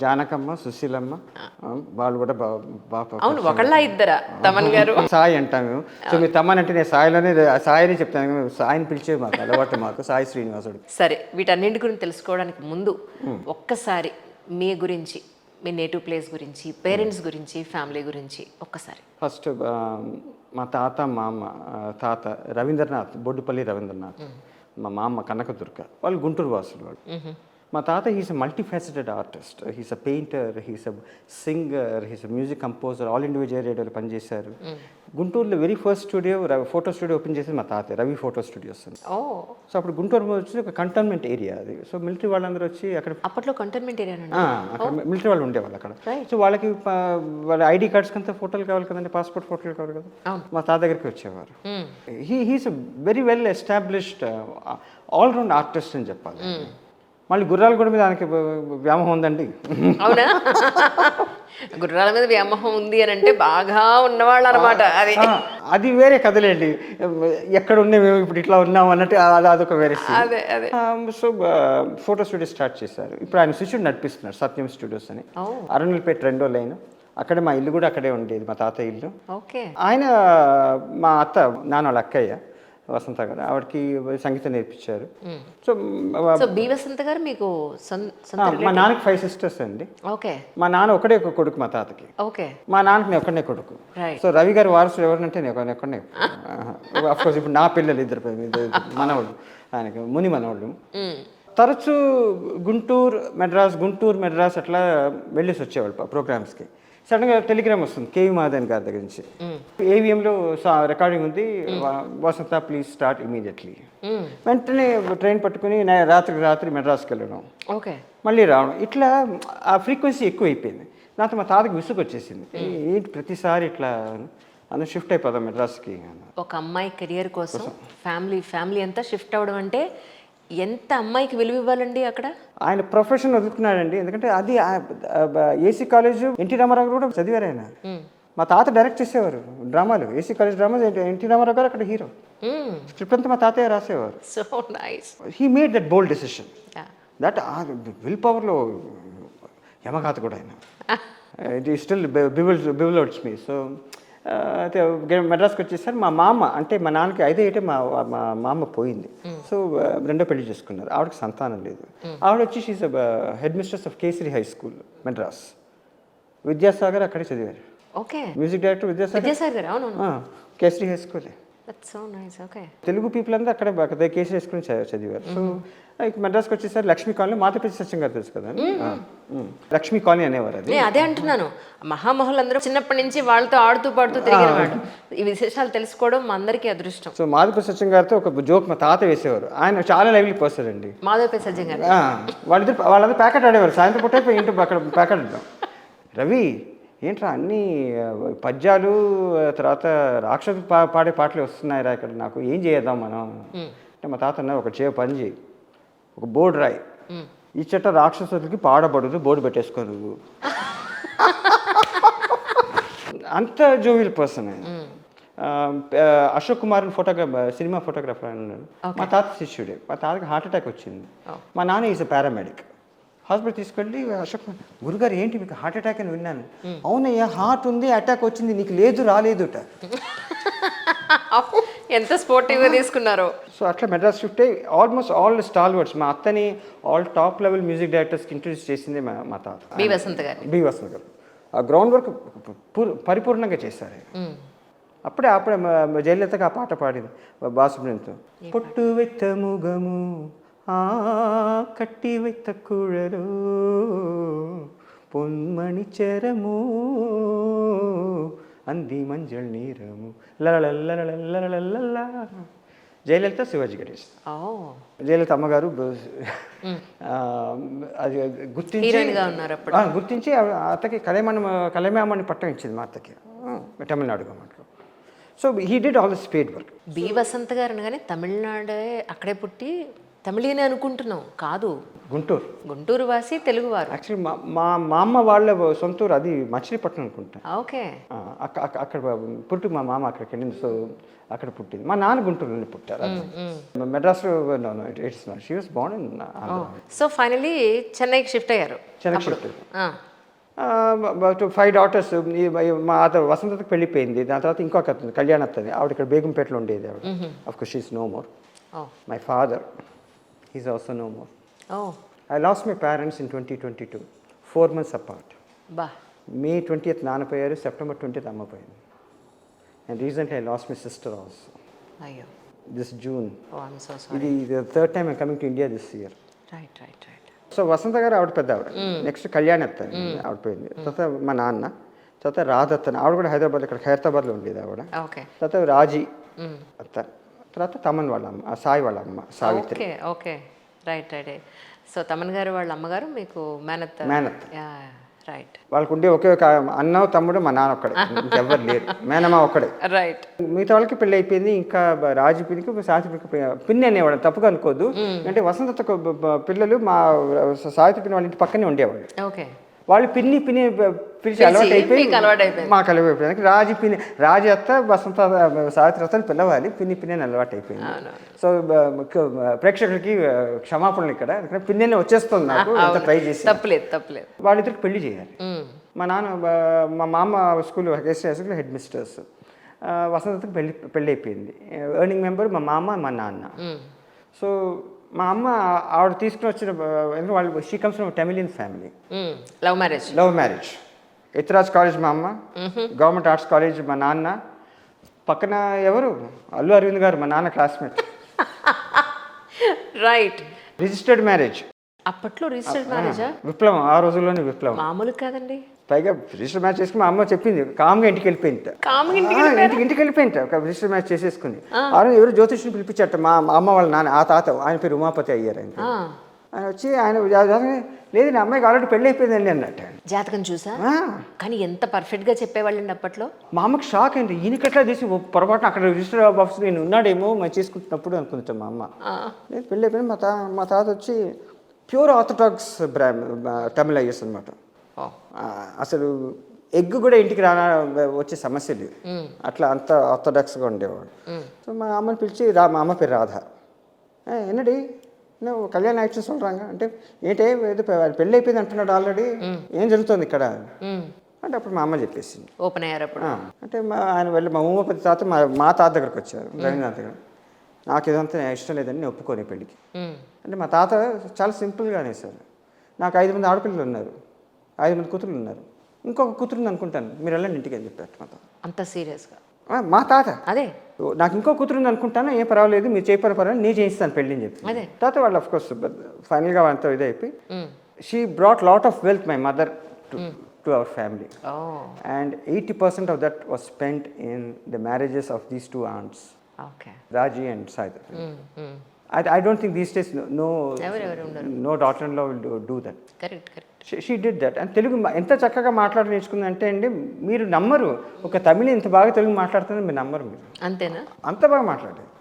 జానకమ్మ, సుశీలమ్మ వాళ్ళు కూడా బాగా అవును, ఒకళ్ళ ఇద్దరా తమన్ గారు? సాయి అంటాము. సో మీరు తమ్మని అంటే నేను సాయిలోనే సాయిని చెప్తాను. సాయిని పిలిచే మాకు అలవాటు, మాకు సాయి శ్రీనివాసుడు. సరే, వీటన్నింటి గురించి తెలుసుకోవడానికి ముందు ఒక్కసారి మీ గురించి, మీ నేటివ్ ప్లేస్ గురించి, పేరెంట్స్ గురించి, ఫ్యామిలీ గురించి ఒక్కసారి. ఫస్ట్ మా తాత మామ, తాత రవీంద్రనాథ్, బొడ్డుపల్లి రవీంద్రనాథ్. మా మామ కనకదుర్గ, వాళ్ళు గుంటూరు వాసులు. వాళ్ళు మా తాత he's a multifaceted artist. He's a painter, he's a singer, he's a music composer. All India విజయ రేడియోలో పనిచేశారు. గుంటూరులో very first studio, photo studio open చేసేది మా తాత, రవి ఫోటో స్టూడియోస్. సో అప్పుడు గుంటూరు వచ్చి ఒక కంటోన్మెంట్ ఏరియా అది. సో మిలిటరీ వాళ్ళందరూ వచ్చి అక్కడ, అప్పట్లో కంటోన్మెంట్ ఏరియా అక్కడ మిలిటరీ వాళ్ళు ఉండేవాళ్ళు అక్కడ. సో వాళ్ళకి వాళ్ళ ఐడి కార్డ్స్ కంతా ఫోటోలు కావాలి కదండి, పాస్పోర్ట్ ఫోటోలు కావాలి కదా, మా తాత దగ్గరికి వచ్చేవారు. He's very well established all round artist అని చెప్పాలి. మళ్ళీ గుర్రాల కూడా మీద ఆయనకి వ్యామోహం ఉందండి. అవునా? గుర్రాల మీద వ్యామోహం ఉంది అని అంటే బాగా ఉన్నవాళ్ళు అనమాట. అది వేరే కథలేండి. ఎక్కడ ఉన్నాం మేము ఇప్పుడు ఇట్లా ఉన్నాం అన్నట్టు అదొక వేరే. సో ఫోటో స్టూడియో స్టార్ట్ చేశారు. ఇప్పుడు ఆయన శిష్యుడు నడిపిస్తున్నారు, సత్యం స్టూడియోస్ అని, అరుణులపేట 2వ లైన్. అక్కడే మా ఇల్లు కూడా అక్కడే ఉండేది, మా తాత ఇల్లు. ఆయన మా అత్త, నాన్న వాళ్ళ అక్కయ్య వసంత గారు, ఆవిడకి సంగీతం నేర్పించారు. సో బి వసంత గారు మీకు మా నాన్నకి 5 సిస్టర్స్ అండి. మా నాన్న ఒకడే ఒక కొడుకు మా తాతకి. మా నాన్నకి నేను ఒక్కడే కొడుకు. సో రవి గారి వారసులు ఎవరినంటే నేను ఒక్కడే. అఫ్కోర్స్ ఇప్పుడు నా పిల్లలు ఇద్దరు మనవాళ్ళు, ఆయనకి ముని మనవాళ్ళు. తరచూ గుంటూరు మెడ్రాస్ అట్లా వెళ్ళేసి వచ్చేవాళ్ళు ప్రోగ్రామ్స్కి. సడన్గా టెలిగ్రామ్ వస్తుంది కేవి మాధవన్ గారి దగ్గర నుంచి, ఏవిఎంలో రికార్డింగ్ ఉంది, వసంత ప్లీజ్ స్టార్ట్ ఇమీడియట్లీ. వెంటనే ట్రైన్ పట్టుకుని రాత్రి మెడ్రాస్కి వెళ్ళడం, మళ్ళీ రావడం, ఇట్లా ఆ ఫ్రీక్వెన్సీ ఎక్కువ అయిపోయింది. నాతో మా తాతకి విసుగు వచ్చేసింది, ఏంటి ప్రతిసారి ఇట్లా అందరూ షిఫ్ట్ అయిపోదాం మెడ్రాస్కి. ఒక అమ్మాయి కెరియర్ కోసం ఫ్యామిలీ అంతా షిఫ్ట్ అవ్వడం అంటే ఎంత అమ్మాయికి విలువ ఇవ్వాలండి అక్కడ. ఆయన ప్రొఫెషన్ వదులుకున్నాడండి, ఎందుకంటే అది ఏసీ కాలేజ్, ఎన్టీ రామారావు కూడా చదివారు ఆయన. మా తాత డైరెక్ట్ చేసేవారు డ్రామాలు, ఏసీ కాలేజ్ డ్రామాలు. ఎన్టీ రామారావు గారు అక్కడ హీరో, స్క్రిప్ట్ అంతా మా తాతయ్య రాసేవారు. So nice. He made that bold decision. That will పవర్లో యమగాత కూడా ఆయన. ఇట్ ఈ స్టిల్ బివల్స్ మీ. సో అయితే మెడ్రాస్కి వచ్చేసరి మా మామ, అంటే మా నాన్నకి 5 ఏటే మా మామ పోయింది. సో రెండో పెళ్లి చేసుకున్నారు. ఆవిడకి సంతానం లేదు. ఆవిడ వచ్చి she's head mistress of kesari high school Madras. Vidyasagar అక్కడే చదివారు. Music director Vidyasagar, kesari high school. Telugu people అంతా అక్కడ కేసరి హై స్కూల్ చదివారు. సో మెడ్రాస్కి వచ్చేసరి లక్ష్మీ కాలనీ, మాతపల్లి సత్యం గారు తెలుసు కదా, లక్ష్మీ కాలనీ అనేవారు. అది అదే అంటున్నాను, మహామహులందరూ చిన్నప్పటి నుంచి వాళ్ళతో ఆడుతూ పాడుతూ తిరిగినవాడు. ఈ విశేషాలు తెలుసుకోవడం మా అందరికీ అదృష్టం. సో మాధవపల్లి సత్యం గారితో ఒక జోక్ మా తాత వేసేవారు. ఆయన చాలా లైవ్లీ పర్సన్ అండి. మాధవపల్లి సత్యం గారు వాళ్ళందరూ ప్యాకెట్ ఆడేవారు. సాయంత్రం పుట్టే ఇంటి అక్కడ ప్యాకెట్ ఆడడం. రవి ఏంట్రా అన్ని పద్యాలు, తర్వాత రాక్షసు పాడే పాటలు వస్తున్నాయిరా ఇక్కడ, నాకు ఏం చేద్దాం మనం అంటే, మా తాత అన్నారు, ఒక పని చేయి, ఒక బోర్డు రాయి, ఈ చెట్ట రాక్షసులకి పాడబడదు, బోర్డు పెట్టేసుకో నువ్వు. అంత జోవియల్ పర్సన్ ఆయన. అశోక్ కుమార్ సినిమా ఫోటోగ్రాఫర్ అన్నాడు. మా తాత శిష్యుడే. మా తాతకి హార్ట్ అటాక్ వచ్చింది. మా నాన్న ఈజ్ పారామెడిక్. హాస్పిటల్ తీసుకెళ్ళి అశోక్, గురుగారు ఏంటి మీకు హార్ట్ అటాక్ అని విన్నాను. అవునయ్యా, హార్ట్ ఉంది, అటాక్ వచ్చింది, నీకు రాలేదుట. ఎంత స్పోర్టివ్గా తీసుకున్నారో. సో అట్లా మెడ్రాస్ షిఫ్ట్ అయ్యి ఆల్మోస్ట్ ఆల్ స్టాల్ వర్డ్స్, మా అత్తని ఆల్ టాప్ లెవెల్ మ్యూజిక్ డైరెక్టర్స్కి ఇంట్రడ్యూస్ చేసింది మా తాత, బి వసంత గారు. ఆ గ్రౌండ్ వర్క్ పరిపూర్ణంగా చేశారు. అప్పుడే జయలలితగా ఆ పాట పాడింది బాసుబ్రహ్మణ్యంతో, పొట్టు వెత్త ముగము కట్టి వెత్త కుഴలో పొన్మణి చెరము అంది మంజల్ నీరము లలలలలలలలల. జయలలిత, శివాజీ గణేష్. జయలలిత అమ్మగారు అది గుర్తించి అత్తకి కలైమామని పట్టం ఇచ్చింది మా అత్తకి, తమిళనాడు గవర్నమెంట్లో. So he did all the spade work. B Vasantha garu అనగానే తమిళనాడే, అక్కడే పుట్టి తమిళనే అనుకుంటున్నాం, కాదు. గుంటూరు. గుంటూరు వాసి, తెలుగువారు. యాక్చువల్లీ మా అమ్మ వాళ్ళ సొంతూరు అది మచిలీపట్నం అనుకుంటా. ఓకే. అక్కడ పుట్టి మా మామ అక్కడికి వెళ్ళింది. సో అక్కడ పుట్టింది. మా నాన్న గుంటూరులోనే పుట్టారు. మెడ్రాస్లో it's not. She was born in Andhra. So finally చెన్నైకి షిఫ్ట్ అయ్యారు. చెన్నైకి షిఫ్ట్. 5 daughters. మా వసంతకి పెళ్ళిపోయింది. దాని తర్వాత ఇంకొక అతను కళ్యాణ్ అత్తది, ఆవిడ ఇక్కడ బేగంపేటలో ఉండేది ఆవిడ. Of course she's no more. My father is also no more. I lost my parents in 2022, 4 months apart. May 20th నాన్న పోయారు, September 20th అమ్మ పోయింది. And recently I lost my sister also. అయ్యో. This June. Oh, I'm so sorry. ఇది the third time I'm coming to India this year. Right. So Vasantha garu ఆవిడ పెద్ద ఆవిడ. Next Kalyan అత్త ఆవిడ పోయింది. తర్వాత మా నాన్న, తర్వాత రాధత్తని ఆవిడ కూడా హైదరాబాద్, ఇక్కడ ఖైరతాబాద్లో ఉండేది ఆవిడ. తర్వాత రాజీ అత్త, తర్వాత తమన్ వాళ్ళ అమ్మ, సాయి వాళ్ళ అమ్మ Savitri. Okay. Right. So Thaman గారు వాళ్ళ అమ్మగారు మీకు మేనత్త. రైట్. వాళ్ళకు ఉండే ఒకే ఒక అన్న తమ్ముడు మా నాన్న ఒక్కడే, ఇంకెవ్వరు లేరు. మేనమ్మ ఒక్కడే. రైట్. మిగతా వాళ్ళకి పెళ్ళి అయిపోయింది. ఇంకా రాజు పిన్నికి సావిత్రికి పిన్ని అనేవాడు, తప్పుగా అనుకోద్దు. అంటే వసంత పిల్లలు మా సావిత్రి పిన్ని వాళ్ళ ఇంటి పక్కనే ఉండేవాళ్ళు. ఓకే. వాళ్ళు పిన్ని పిలిచి అలవాటు అయిపోయి మాకు అలవాటు అయిపోయింది. రాజు అత్త వసంత సావిత్రి అత్తని పిల్లవాలి, పిన్ని అని అలవాటు అయిపోయింది. సో ప్రేక్షకులకి క్షమాపణలు ఇక్కడ పిన్ని వచ్చేస్తుంది నాకు, ఎంత ట్రై చేసి. తప్పలేదు. వాళ్ళిద్దరికి పెళ్లి చేయాలి. మా నాన్న మా మామ స్కూల్ స్కూల్ హెడ్ మిస్టర్స్. వసంతకి పెళ్ళి అయిపోయింది. ఎర్నింగ్ మెంబర్ మా మామ మా నాన్న. సో మా అమ్మ ఆవిడ తీసుకుని వచ్చిన, ఎందుకంటే వాళ్ళు she comes from Tamilian family. Love marriage. Ethiraj college మా అమ్మ, గవర్నమెంట్ ఆర్ట్స్ కాలేజ్ మా నాన్న. పక్కన ఎవరు, అల్లు అరవింద్ గారు మా నాన్న క్లాస్మేట్. రైట్. Registered marriage. అప్పట్లో రిజిస్టర్డ్ మ్యారేజా? విప్లవం, ఆ రోజుల్లోనే విప్లవం. మామూలు కాదండి. పైగా రిజిస్టర్ మ్యాచ్ చేసుకుని మా అమ్మ చెప్పింది, కామ్గా ఇంటికి వెళ్ళిపోయింది. ఇంటికి వెళ్ళిపోయింది ఒక రిజిస్టర్ మ్యాచ్ చేసేసుకుని. ఆ రోజు ఎవరు జ్యోతిష్ని పిలిపించట, మా అమ్మ వాళ్ళ నాన్న, ఆ తాత, ఆయన పేరు ఉమాపతి అయ్యారు. ఆయన వచ్చి ఆయన లేదు నా అమ్మాయికి ఆల్రెడీ పెళ్ళి అయిపోయిందండి అన్నట్టు. జాతకం చూసా? కానీ ఎంత పర్ఫెక్ట్గా చెప్పేవాళ్ళండి అప్పట్లో. మా అమ్మకి షాక్ అయింది, ఈయనకట్లా తీసి పొరపాటున అక్కడ రిజిస్టర్ ఆఫీస్ నేను ఉన్నాడేమో మనం చేసుకుంటున్నప్పుడు అనుకుంటాం. మా అమ్మ లేదు పెళ్ళి అయిపోయింది. మా తాత వచ్చి ప్యూర్ ఆర్థడాక్స్ తమిళ అయ్యేసి అనమాట. అసలు ఎగ్ కూడా ఇంటికి వచ్చే సమస్య లేదు, అట్లా అంత ఆర్థడాక్స్గా ఉండేవాడు. సో మా అమ్మని పిలిచి మా అమ్మ పేరు రాధ. ఎన్నడి నువ్వు కళ్యాణ్ యాక్షన్ சொல்றாங்க అంటే ఏంటే ఏదో పెళ్ళి అయిపోయింది అంటున్నాడు ఆల్రెడీ, ఏం జరుగుతుంది ఇక్కడ అంటే అప్పుడు మా అమ్మ చెప్పేసింది. ఓపెన్ అయ్యారు అప్పుడు. అంటే ఆయన వెళ్ళి మా ఉమాపతి తాత మా తాత దగ్గరకు వచ్చారు, రవీంద్రనాథ్ దగ్గర. నాకు ఇదంతా ఇష్టం లేదని నేను ఒప్పుకోని పెళ్ళికి. అంటే మా తాత చాలా సింపుల్గానే సార్, నాకు 5 మంది ఆడపిల్లలు ఉన్నారు, 5 మంది కూతురులు ఉన్నారు, ఇంకొక కూతురుంది అనుకుంటాను, మీరు వెళ్ళండి ఇంటికి అని చెప్పారు మా తాత. అంత సీరియస్గా? మా తాత అదే నాకు ఇంకో కూతురుంది అనుకుంటాను, ఏం పర్వాలేదు మీరు చేయపర్వాలేదు, నేను చేయిస్తాను పెళ్ళి అని చెప్పి. అదే తాత వాళ్ళు అఫ్ కోర్స్ ఫైనల్గా అంతా ఇది అయిపోయి she brought lot of wealth my mother to our family. And 80% of that was spent in the marriages of these 2 aunts. Okay. Raji and Saida. I don't think these days no daughter-in-law will do that. Correct. She did that. And Telugu ఎంత చక్కగా మాట్లాడి నేర్చుకుందంటే అండి, మీరు నమ్మరు, ఒక తమిళ ఇంత బాగా తెలుగు మాట్లాడుతుందని మీరు నమ్మరు. మీరు అంతేనా? అంత బాగా మాట్లాడారు.